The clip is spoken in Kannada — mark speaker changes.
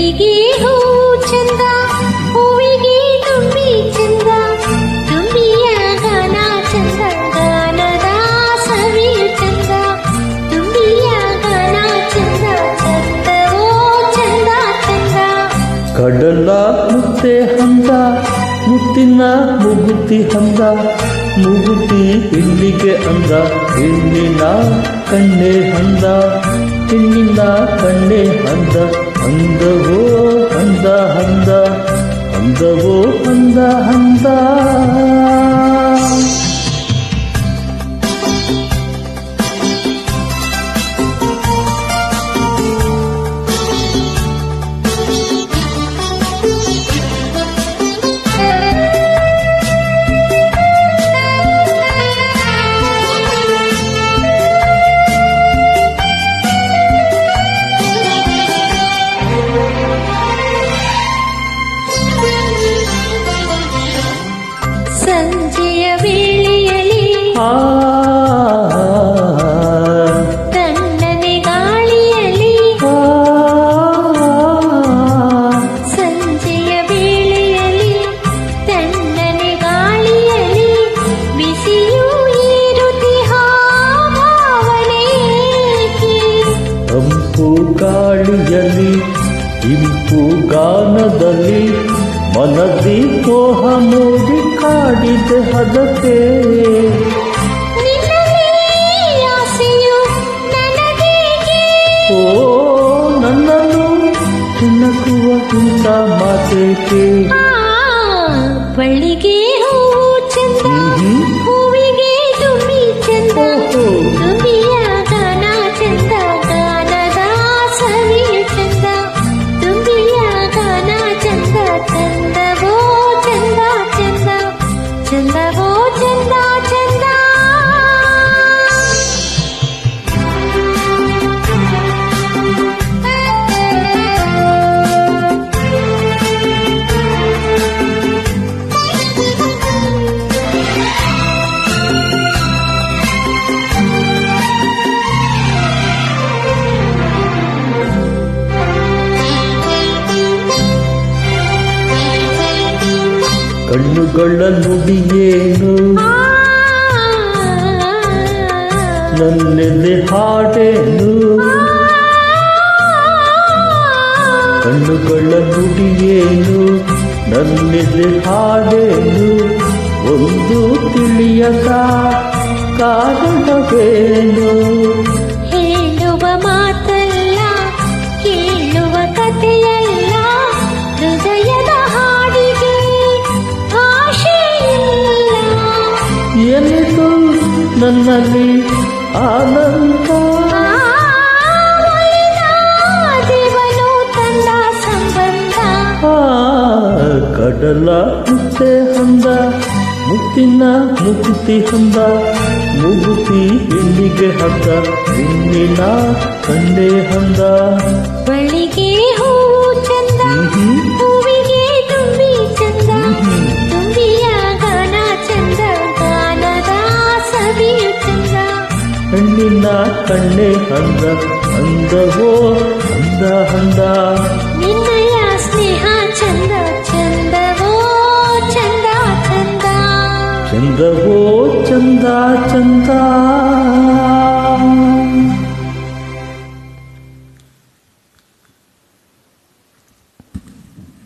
Speaker 1: ಬಳ್ಳಿಗೆ ಹೂ ಚಂದ, ಹೂವಿಗೆ ತುಂಬಿ ಚಂದ, ತುಂಬಿಯ ಗಾನ ಚಂದ, ಗಾನದ ಸವಿ ಚಂದ, ತುಂಬಿಯ ಗಾನ ಚಂದ, ಚಂದವೋ ಚಂದ ಚಂದ.
Speaker 2: ಕಡಲ ಮುತ್ತೆ ಹಂದ, ಮುತ್ತಿನ ಮುಗುತಿ ಹಂದ, ಮುಗುತಿ ಹೆಣ್ಣಿಗೆ ಅಂದ, ಹೆಣ್ಣಿನ ಕಣ್ಣೆ ಹಂದ, ಹೆಣ್ಣಿನ ಕಣ್ಣೆ ಹಂದ, ಅಂದವೋ ಹಂದ ಹಂದ, ಅಂದವೋ ಹಂದ ಹಂದ.
Speaker 1: ಸಂಜೆಯ ವೇಳೆಯಲ್ಲಿ ತಣ್ಣನೆ ಗಾಳಿಯಲ್ಲಿ, ಸಂಜೆಯ ವೇಳೆಯಲ್ಲಿ ತಣ್ಣನೆ ಗಾಳಿಯಲ್ಲಿ, ಬಿಸಿಯೂ ಏರುತ್ತಿಹ ಭಾವನೇಕೆ.
Speaker 2: ತಂಪು ಗಾಳಿಯಲ್ಲಿ ಇಂಪು ಗಾನದಲ್ಲಿ, ಮನದಿ ಮೋಹ ಮೂಡಿ ಕಾಡಿದೆ ಹದತೆ.
Speaker 1: ನಿನ್ನದೇ ಆಸೆಯು ನನಗೇಕೆ?
Speaker 2: ಓ ನನ್ನನ್ನು ತಿನ್ನಕುವ ಇಂಥ ಮಾತೇಕೆ.
Speaker 1: ಬಳ್ಳಿಗೆ ಹೂ ಚಂದ, ಹೂವಿಗೆ ತುಂಬಿ ಚಂದ, ತುಂಬಿಯ ಗಾನ ಚಂದ, ಗಾನದ ಸವಿ ಚಂದ, ತುಂಬಿಯ ಗಾನ ಚಂದ, ಚಂದವೋ ಚಂದ ಚಂದ, ಚಂದವೋ ಚಂದ ಚಂದ.
Speaker 2: ಕಣ್ಣುಗಳ ನುಡಿಯೇನು ನನ್ನೆದೆ ಹಾಡೇನು, ಕಣ್ಣುಗಳ ನುಡಿಯೇನು ನನ್ನೆದೆ ಹಾಡೇನು, ಒಂದು ತಿಳಿಯದ ಕಾರಣವೇನು.
Speaker 1: ಹೇಳುವ ಮಾತಲ್ಲ, ಕೇಳುವ ಕಥೆಯಲ್ಲ, ಹೃದಯದ ಹಾಡಿಗೆ ಭಾಷೆಯಿಲ್ಲ.
Speaker 2: ಎಲ್ಲಿದು ನನ್ನಲ್ಲಿ ಆನಂದ,
Speaker 1: ದೇವನು ತಂದ ಸಂಬಂಧ.
Speaker 2: ಕಡಲ ಮುತ್ತೆ ಹಂದ, ಮುತ್ತಿನ ಮುಗುತಿ ಹಂದ, ಮುಗುತಿ ಹೆಣ್ಣಿಗೆ ಹಂದ, ಹೆಣ್ಣಿನ ಕಣ್ಣೆ ಹಂದ.
Speaker 1: ಬಳ್ಳಿಗೆ ಹೂ ಚಂದ, ಹೂವಿಗೆ ತುಂಬಿ ಚಂದ, ತುಂಬಿಯ ಗಾನ ಚಂದ, ಗಾನದ ಸವಿ ಚಂದ,
Speaker 2: ಹೆಣ್ಣಿನ ಕಣ್ಣೆ ಹಂದ, ಅಂದವೋ ಹಂದ ಹಂದ.
Speaker 1: ನಿನ್ನಯ ಸ್ನೇಹ ಚಂದ, ಚಂದವೋ ಚಂದ ಚಂದ,
Speaker 2: ಚಂದವೋ ಚಂದ ಚಂದ.